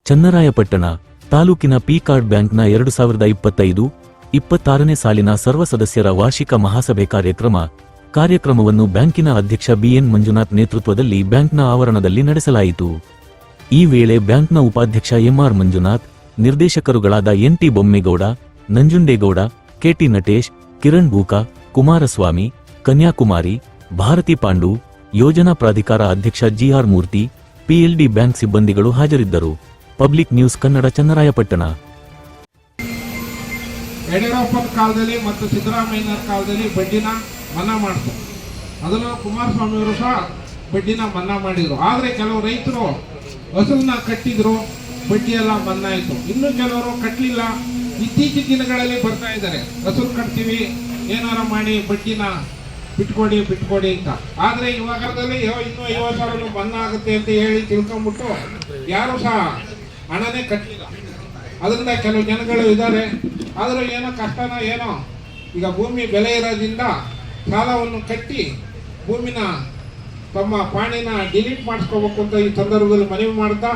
ಚನ್ನರಾಯಪಟ್ಟಣ ತಾಲೂಕಿನ ಪಿ-ಕಾರ್ಡ್ ಬ್ಯಾಂಕ್ನ 2025-26ನೇ ಸಾಲಿನ ಸರ್ವ ಸದಸ್ಯರ ವಾರ್ಷಿಕ ಮಹಾಸಭೆ ಕಾರ್ಯಕ್ರಮವನ್ನು ಬ್ಯಾಂಕಿನ ಅಧ್ಯಕ್ಷ ಬಿಎನ್ ಮಂಜುನಾಥ್ ನೇತೃತ್ವದಲ್ಲಿ ಬ್ಯಾಂಕ್ನ ಆವರಣದಲ್ಲಿ ನಡೆಸಲಾಯಿತು. ಈ ವೇಳೆ ಬ್ಯಾಂಕ್ನ ಉಪಾಧ್ಯಕ್ಷ ಎಂಆರ್ ಮಂಜುನಾಥ್, ನಿರ್ದೇಶಕರುಗಳಾದ ಎನ್.ಟಿ. ಬೊಮ್ಮೇಗೌಡ, ನಂಜುಂಡೇಗೌಡ, ಕೆ.ಟಿ. ನಟೇಶ್, ಕಿರಣ್ ಬೂಕಾ, ಕುಮಾರಸ್ವಾಮಿ, ಕನ್ಯಾಕುಮಾರಿ, ಭಾರತಿ ಪಾಂಡು, ಯೋಜನಾ ಪ್ರಾಧಿಕಾರ ಅಧ್ಯಕ್ಷ ಜಿ.ಆರ್. ಮೂರ್ತಿ, ಪಿಎಲ್ಡಿ ಬ್ಯಾಂಕ್ ಸಿಬ್ಬಂದಿಗಳು ಹಾಜರಿದ್ದರು. Public news Kannada, Channarayapatna. ಯಡಿಯೂರಪ್ಪನ ಕಾಲದಲ್ಲಿ ಮತ್ತು ಸಿದ್ದರಾಮಯ್ಯನ ಕಾಲದಲ್ಲಿ ಬಡ್ಡಿನ ಮನ್ನಾ ಮಾಡಿದ್ರು. ಅದನ್ನು ಕುಮಾರಸ್ವಾಮಿ ಅವರು ಸಹ ಬಡ್ಡಿನ ಮನ್ನಾ ಮಾಡಿದ್ರು. ಆದರೆ ಕೆಲವು ರೈತರು ಹಸುವನ್ನ ಕಟ್ಟಿದ್ರು, ಬಡ್ಡಿ ಎಲ್ಲ ಮನ್ನಾ ಆಯಿತು. ಇನ್ನು ಕೆಲವರು ಕಟ್ಟಲಿಲ್ಲ. ಇತ್ತೀಚಿನ ದಿನಗಳಲ್ಲಿ ಬರ್ತಾ ಇದ್ದಾರೆ, ಹಸುರು ಕಟ್ತೀವಿ, ಏನಾರ ಮಾಡಿ ಬಡ್ಡಿನ ಬಿಟ್ಕೊಡಿ ಅಂತ. ಆದರೆ ಇವಾಗದಲ್ಲಿ ಇನ್ನೂ 50,000 ಮನ್ನಾ ಆಗುತ್ತೆ ಅಂತ ಹೇಳಿ ತಿಳ್ಕೊಂಡ್ಬಿಟ್ಟು ಯಾರು ಸಹ ಹಣನೇ ಕಟ್ಟಲಿಲ್ಲ. ಅದರಿಂದ ಕೆಲವು ಜನಗಳು ಇದ್ದಾರೆ. ಆದರೂ ಏನೋ ಕಷ್ಟನೋ ಏನೋ, ಈಗ ಭೂಮಿ ಬೆಲೆ ಇರೋದ್ರಿಂದ ಸಾಲವನ್ನು ಕಟ್ಟಿ ಭೂಮಿನ ತಮ್ಮ ಪಾಣಿನ ಡಿಲೀಟ್ ಮಾಡಿಸ್ಕೋಬೇಕು ಅಂತ ಈ ಸಂದರ್ಭದಲ್ಲಿ ಮನವಿ ಮಾಡ್ತಾ